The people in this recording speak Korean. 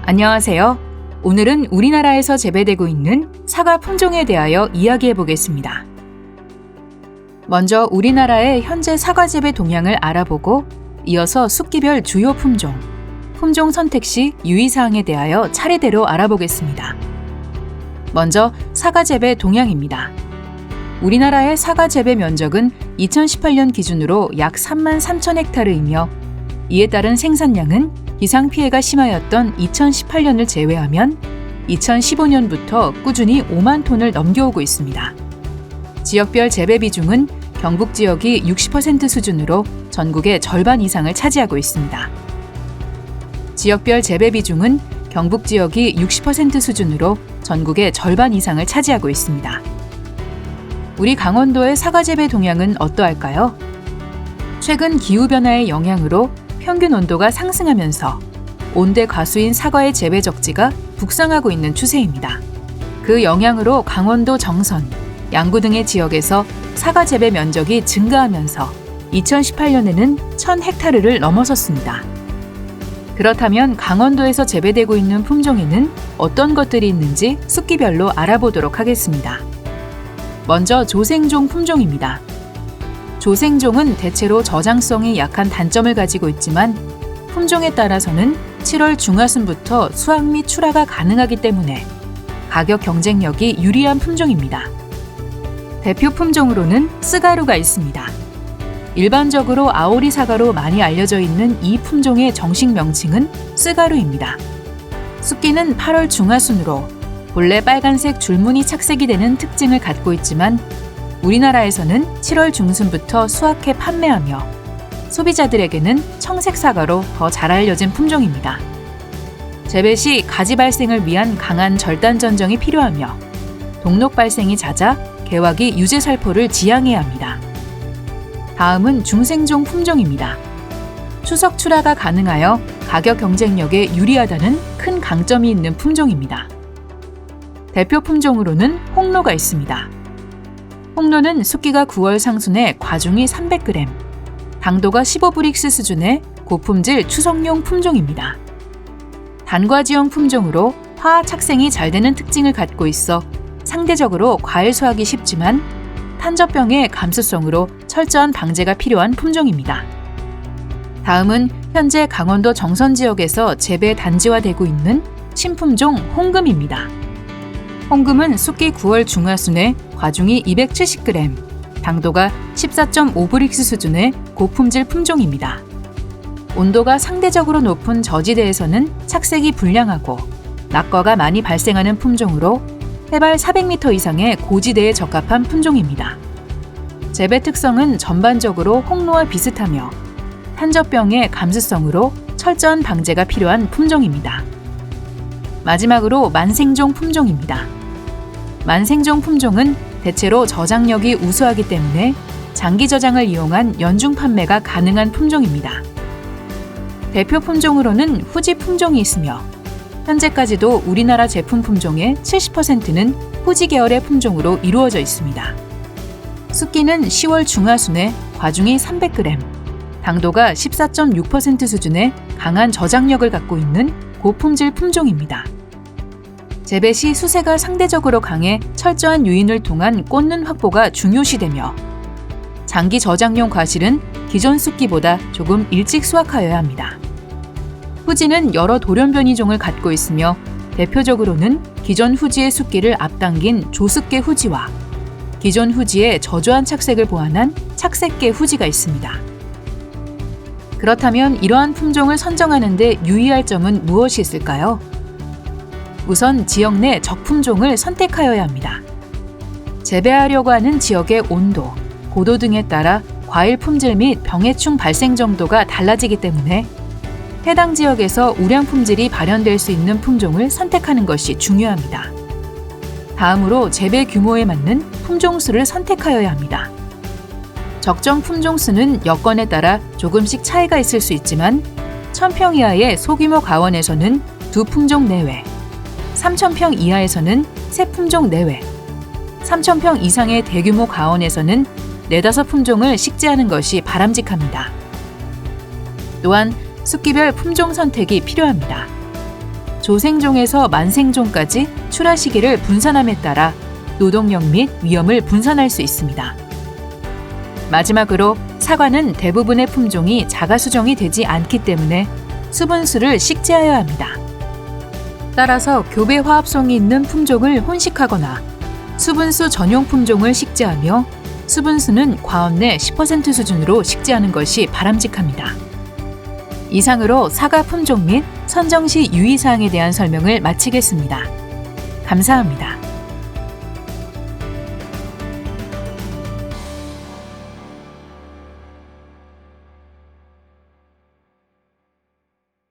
안녕하세요. 오늘은 우리나라에서 재배되고 있는 사과 품종에 대하여 이야기해 보겠습니다. 먼저 우리나라의 현재 사과 재배 동향을 알아보고 이어서 숫기별 주요 품종, 품종 선택 시 유의사항에 대하여 차례대로 알아보겠습니다. 먼저 사과 재배 동향입니다. 우리나라의 사과 재배 면적은 2018년 기준으로 약 3만 3천 헥타르이며 이에 따른 생산량은 기상 피해가 심하였던 2018년을 제외하면 2015년부터 꾸준히 5만 톤을 넘겨오고 있습니다. 지역별 재배 비중은 경북 지역이 60% 수준으로 전국의 절반 이상을 차지하고 있습니다. 지역별 재배 비중은 경북 지역이 60% 수준으로 전국의 절반 이상을 차지하고 있습니다. 우리 강원도의 사과 재배 동향은 어떠할까요? 최근 기후변화의 영향으로 평균 온도가 상승하면서 온대 과수인 사과의 재배 적지가 북상하고 있는 추세입니다. 그 영향으로 강원도 정선, 양구 등의 지역에서 사과 재배 면적이 증가하면서 2018년에는 1000헥타르를 넘어섰습니다. 그렇다면 강원도에서 재배되고 있는 품종에는 어떤 것들이 있는지 숫기별로 알아보도록 하겠습니다. 먼저 조생종 품종입니다. 조생종은 대체로 저장성이 약한 단점을 가지고 있지만 품종에 따라서는 7월 중하순부터 수확 및 출하가 가능하기 때문에 가격 경쟁력이 유리한 품종입니다. 대표 품종으로는 쓰가루가 있습니다. 일반적으로 아오리 사과로 많이 알려져 있는 이 품종의 정식 명칭은 쓰가루입니다. 숫기는 8월 중하순으로 본래 빨간색 줄무늬 착색이 되는 특징을 갖고 있지만 우리나라에서는 7월 중순부터 수확해 판매하며 소비자들에게는 청색 사과로 더 잘 알려진 품종입니다. 재배 시 가지 발생을 위한 강한 절단 전정이 필요하며 동록 발생이 잦아 개화기 유제살포를 지양해야 합니다. 다음은 중생종 품종입니다. 추석 출하가 가능하여 가격 경쟁력에 유리하다는 큰 강점이 있는 품종입니다. 대표 품종으로는 홍로가 있습니다. 홍로는 숫기가 9월 상순에 과중이 300g, 당도가 15브릭스 수준의 고품질 추석용 품종입니다. 단과지형 품종으로 화학 착생이 잘 되는 특징을 갖고 있어 상대적으로 과일 수확이 쉽지만 탄저병의 감수성으로 철저한 방제가 필요한 품종입니다. 다음은 현재 강원도 정선 지역에서 재배 단지화되고 있는 신품종 홍금입니다. 홍금은 숫기 9월 중하순에 과중이 270g, 당도가 14.5브릭스 수준의 고품질 품종입니다. 온도가 상대적으로 높은 저지대에서는 착색이 불량하고 낙과가 많이 발생하는 품종으로 해발 400m 이상의 고지대에 적합한 품종입니다. 재배 특성은 전반적으로 홍로와 비슷하며 탄저병의 감수성으로 철저한 방제가 필요한 품종입니다. 마지막으로 만생종 품종입니다. 만생종 품종은 대체로 저장력이 우수하기 때문에 장기 저장을 이용한 연중 판매가 가능한 품종입니다. 대표 품종으로는 후지 품종이 있으며 현재까지도 우리나라 제품 품종의 70%는 후지 계열의 품종으로 이루어져 있습니다. 숫기는 10월 중하순에 과중이 300g, 당도가 14.6% 수준의 강한 저장력을 갖고 있는 고품질 품종입니다. 재배 시 수세가 상대적으로 강해 철저한 유인을 통한 꽂는 확보가 중요시되며 장기 저장용 과실은 기존 숫기보다 조금 일찍 수확하여야 합니다. 후지는 여러 돌연변이종을 갖고 있으며 대표적으로는 기존 후지의 숫기를 앞당긴 조습계 후지와 기존 후지의 저조한 착색을 보완한 착색계 후지가 있습니다. 그렇다면 이러한 품종을 선정하는 데 유의할 점은 무엇이 있을까요? 우선 지역 내 적품종을 선택하여야 합니다. 재배하려고 하는 지역의 온도, 고도 등에 따라 과일 품질 및 병해충 발생 정도가 달라지기 때문에 해당 지역에서 우량 품질이 발현될 수 있는 품종을 선택하는 것이 중요합니다. 다음으로 재배 규모에 맞는 품종수를 선택하여야 합니다. 적정 품종수는 여건에 따라 조금씩 차이가 있을 수 있지만 1000평 이하의 소규모 가원에서는 2품종 내외, 3000평 이하에서는 3품종 내외, 3000평 이상의 대규모 가원에서는 4-5품종을 식재하는 것이 바람직합니다. 또한 숫기별 품종 선택이 필요합니다. 조생종에서 만생종까지 출하 시기를 분산함에 따라 노동력 및 위험을 분산할 수 있습니다. 마지막으로 사과는 대부분의 품종이 자가 수정이 되지 않기 때문에 수분수를 식재하여야 합니다. 따라서 교배 화합성이 있는 품종을 혼식하거나 수분수 전용 품종을 식재하며 수분수는 과업 내 10% 수준으로 식재하는 것이 바람직합니다. 이상으로 사과 품종 및 선정 시 유의사항에 대한 설명을 마치겠습니다. 감사합니다.